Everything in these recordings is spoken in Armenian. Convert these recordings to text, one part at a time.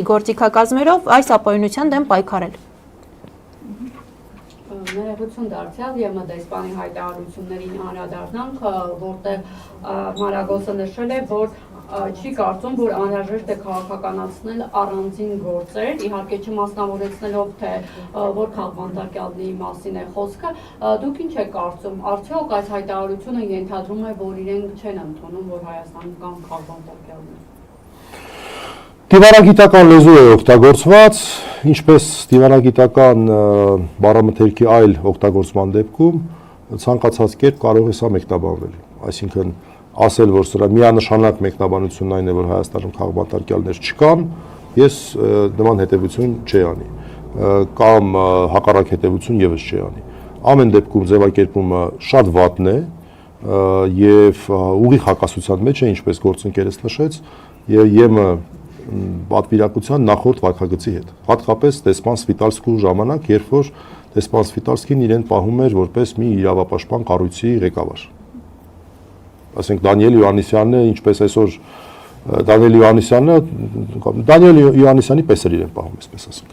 Գործիքակազմերով այս ապօրինության դեմ պայքարել։ Ներողություն դարձյալ եւ դեսպանի հայտարարություններին անդրադառնանք, որտեղ Մարագոսը նշել է, որ չի կարծում, որ անհրաժեշտ է քաղաքականացնել առանձին գործեր, իհարկե չմասնավորեցնելով, թե որ քաղբանտարկյալների մասին է խոսքը, դուք ինչ եք կարծում, արդյոք այս հայտարարությունը ենթադրում է, որ իրենք չեն ընդունում, որ Հայաստանում կան քաղբանտարկյալներ։ Դիվանագիտական լեզու է օգտագործված, ինչպես դիվանագիտական բառամթերքի այլ օգտագործման դեպքում ցանկացած կերպ կարող է սա մեկնաբանվել, այսինքն ասել, որ սրա միանշանակ մեկնաբանությունն այն է, որ Հայաստանում քաղբանտարկյալներ չկան, ես նման հետևություն չի անի, կամ հակառակ հետևություն եւս չի անի։ Ամեն դեպքում ձևակերպումը շատ վատն է եւ ուղիղ հակասության մեջ է, ինչպես գործընկերս նշեց, ԵՄ պատվիրակության նախորդ վարքագծի հետ, հատկապես դեսպան Սվիտալսկու ժամանակ, երբ որ դեսպան Սվիտալսկին իրեն պահում էր որպես մի իրավապաշտպան կառույցի ղեկավար։ Ասենք Դանիել Յոհաննիսյանն է, ինչպես այսօր Դանիել Յոհաննիսյանի պես էր իրեն պահում, այսպես ասենք։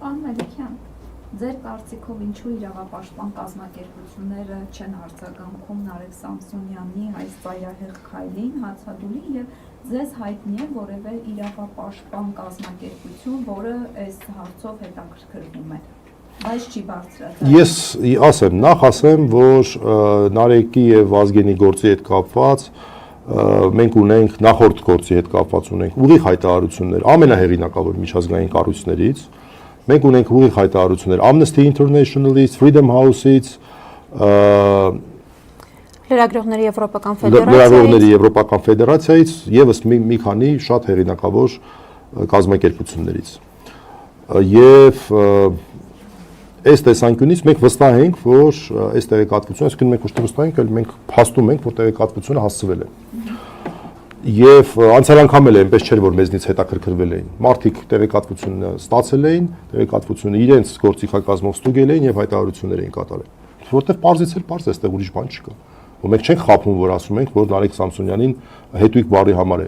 Պարոն Մելիքյան, ձեր կարծիքով ինչու իրավապաշտպան կազմակերպությունները չեն արձագանքում Նարեկ Սամսոնյանի այս ծայրահեղ քայլին, հացադուլին եւ ձեզ հայտնի է որևէ իրավապաշտպան կազմակերպություն, որը այս հարցով հետաքրքրվում է, բայց չի բարձրացել։ Ես նախ ասեմ, որ Նարեկի եւ Վազգենի գործի հետ կապված մենք ունենք նախորդ գործի հետ կապված ունենք ուղիղ հայտարարություններ ամենահեղինակավոր միջազգային կառույցներից, մենք ունենք ուղիղ հայտարարություններ Amnesty International-ից, Freedom House-ից, Լրագրողների Եվրոպական ֆեդերացիայից եւս մի քանի շատ հեղինակավոր կազմակերպություններից։ Եվ այս տեսանկյունից մենք վստահ ենք, որ այս տեղեկատվությունը, այսինքն մենք ոչ թե վստահ ենք, այլ մենք փաստում ենք, որ տեղեկատվությունը հասցվել է։ Եվ անցյալ անգամ էլ այնպես չէր, որ մեզնից հետաքրքրվել էին։ Մարդիկ տեղեկատվությունը ստացել էին, տեղեկատվությունը իրենց գործիքակազմով ստուգել էին եւ հայտարարություններ էին կատարել։ Որտեվ պարզից էլ պարզ է, այստեղ ուրիշ բան չկա։ Ու մենք չենք խափում, որ ասում ենք, որ Նարեկ Սամսոնյանին հետույք բարի համար է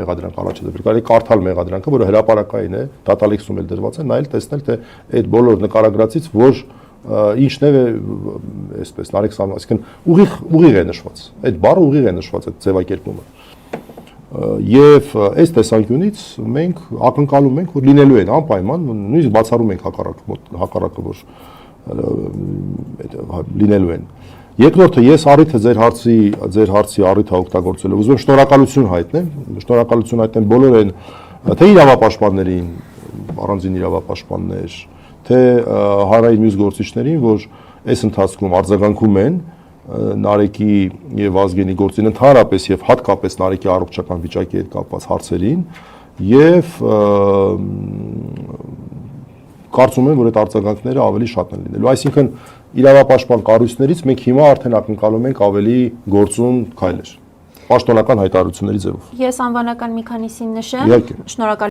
մեղադրանք առաջադրվել։ Կարելի կարդալ մեղադրանքը, որը հրապարակային է, դատալեքսում էլ դրված է, նայել, տեսնել, թե այդ բոլոր նկարագրածից որ ինչն է, այսպես Նարեկ Սամսոնյանը, այսինքն ուղիղ է նշված։ Այդ բառը ուղիղ է նշված, այդ ձևակերպումը։ Եվ այս տեսանկյունից մենք ակնկալում ենք, որ լինելու են անպայման, նույնիսկ բացառում ենք հակառակը, որ լինելու են։ Երկրորդը ես առիթը ձեր հարցի առիթը օգտագործելով ուզում եմ շնորհակալություն հայտնեմ բոլոր այն թե իրավապաշտպաններին, առանձին իրավապաշտպաններ, թե հանրային մյուս գործիչներին, որ այս ընթացքում արձագանքում են Նարեկի եւ Վազգենի գործին ընդհանրապես եւ հատկապես Նարեկի առողջական վիճակի հետ կապված հարցերին եւ կարծում եմ, որ այդ արձագանքները ավելի շատ են լինելու։ Այսինքն իրավապաշտպան կառույցներից մենք հիմա արդեն ակնկալում ենք ավելի գործուն քայլեր, պաշտոնական հայտարարությունների ձևով։ Ես անվանական մի քանիսին նշեմ, շնորհակալ